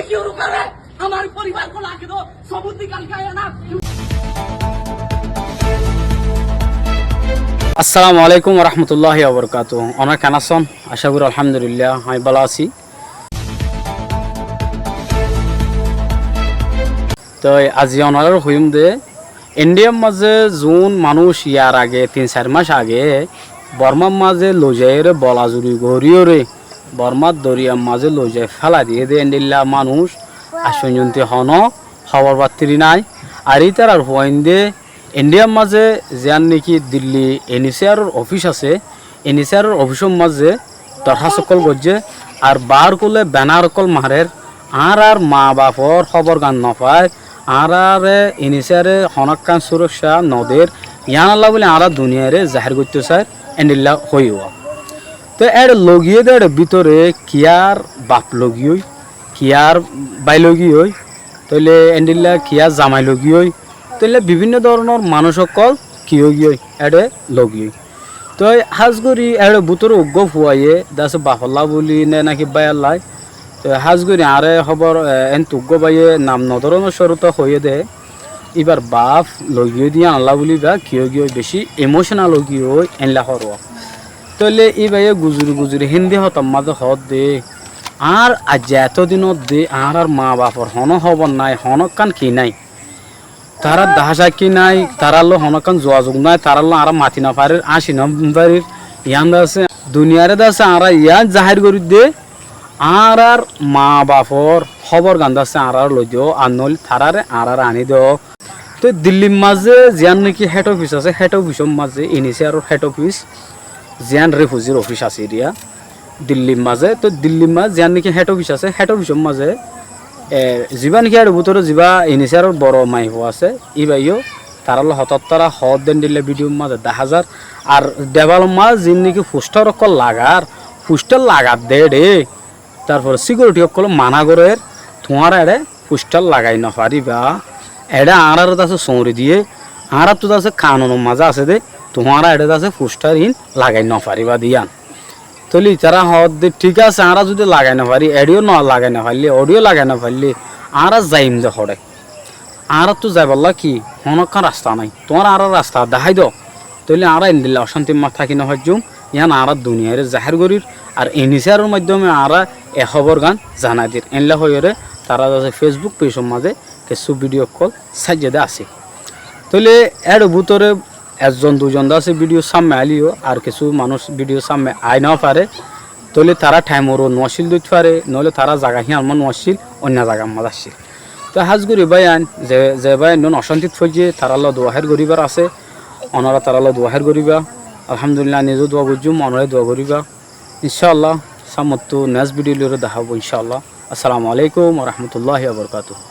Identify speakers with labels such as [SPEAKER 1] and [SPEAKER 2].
[SPEAKER 1] क्यों रुका है? हमारे परिवार को लाके दो, सबूत निकाल के आया ना।
[SPEAKER 2] আসসালামু আলাইকুম রহমতুল্লাহি ওবরকাতুহ। অনার কেন আছেন? আশা করি আলহামদুলিল্লাহ আমি ভালো আছি। তো আজি অনার হইম দে ইন্ডিয়ার মাঝে যোন মানুষ ইয়ার আগে 3-4 মাস আগে বর্মার মাঝে লজাইয়ের বলাজুরি গড়িয়রে বর্মার দরিয়ার মাঝে লজাই ফেলা দিয়ে দে ইন্ডিল্লা মানুষ আসনজন্তি হন খবর পাত্রি নাই। আর এই তার হইন দে ইন্ডিয়ার মাঝে যান নাকি দিল্লি এনএসআর অফিস আছে, এনএসআর অফিসের মাঝে দরখাস্তকল গজ্জে আর বার করলে ব্যানার কল মারের আর মা বাপর খবর গান নপায় আর এনএসআরে হনকান সুরক্ষা নদের ইয়ান আল্লাহ বলে আর দুনিয়ারে জাহির করতে চায় এন্ডিল্লা হইয়া। তো এর লগিয়ে দে ভিতরে কিয়ার বাপ লগিয়ে কিয়ার বাই লগিয়ে তইলে এন্ডিল্লা কিয়ার জামাই লগিয়ে তইলে বিভিন্ন ধরনের মানুষ সকল কি গিয়ে এডে লগিয়ে। তো হাজগরি এর ভিতরে উগ্গ ফুয়াইয়ে দাস বাফল্লা বলি নে নাকি বায়াল্লাই। তো হাজগরি আরে খবর এন তুগ্গ বাইয়ে নাম নধরনের স্বরূপ হয়ে দে এবার বাপ লগিয়ে দিয়ে আনলা বলি বা কিয় গিয়ে বেশি ইমোশনাল গিয়ে এনলা হরওয়া। তইলে এই বাইয়ে গুজুরি গুজুরি হিন্দি হতাম মাঝে হত দে আর আজ এতদিনত দে আর মা বাপর হন খবর নাই হনকান কি নাই তারা দাহাসা কি নাই তারালো হনকান যোগাযোগ নাই তারালো আর মাতি না পারে আসি না পারির ইয়ান আছে দুনিয়ারে আছে আর ইয়ান জাহির করি দে আর মা বাপর খবর গান্দাছে আর লই দিও আর নল তারারে আর আনি দিও। তো দিল্লির মাঝে জিয়ান নাকি হেড অফিস আছে, হেড অফিসের মাঝে এনএসআর হেড অফিস জিয়ান রেফিউজির অফিস আছে এরিয়া দিল্লির মাঝে। তো দিল্লির মাঝে জিয়ান নাকি হেড অফিস আছে, হেড অফিসের মাঝে যা নাকি আর ভিতরে যা এনএসআর বড় মাইহ আছে ই বাইও তারা হঠাৎ তারা হদ দেন দিলে ভিডিওর মাঝে 10,000 আর দেওয়াল মাঝ যিন নাকি পোস্টার অকল লাগার পোস্টার লাগার দে রে তারপর সিকিউরিটি অকল মানা করে তোমার এড়ে পোস্টার লাগাই না পারিবা এড়ে আর আছে সৌরি দিয়ে আর তো আছে কানুনের মাঝে আছে দে তোমার এড়ে আছে পোস্টার ইন লাগাই না পারিবা দিয়ান। তলি তারা হদ দে ঠিক আছে আর যদি লাগাই না পারি এডিও না লাগাই না পারলে অডিও লাগাই না পারলে আর যাইম যে হরে আর তো যাই বললা কি হনকান রাস্তা নাই তোমার আর রাস্তা দেখাই দাও তৈলে আর এন দিলে অশান্তি মা থাকি না হজুম ইয়ান আর দুনিয়ারে জাহির করির আর এনএসআরের মাধ্যমে আর এ খবর গান জানাই দির এনলা হয়ে তারা আছে ফেসবুক পেজের মাঝে কিছু ভিডিও কল সাজিয়ে দে আছে। তৈলে এর ভিতরে একজন দুজন আছে ভিডিও সামনে আলিও আর কিছু মানুষ ভিডিও সামনে আয় নাও পারে তৈলে তারা টাইমরও নশিল দিতে পারে নইলে তারা জায়গা হিয়ার মান নশিল অন্য জায়গার মাঝে আসছিল। তো হাজগুড়ি বাইন যে বাই নন অশান্তিত ফজে তারা দোয়াহের গরিবার আছে অনারা তারা দোয়াহের গরিবা আলহামদুলিল্লাহ নিজেও দোয়া করছুম অনারে দোয়া করিবা ইনশাআল্লাহ সামতো নেক্সট ভিডিও দেখাবো ইনশাআল্লাহ। আসসালামু আলাইকুম রহমতুল্লাহি ওয়া বারাকাতুহু।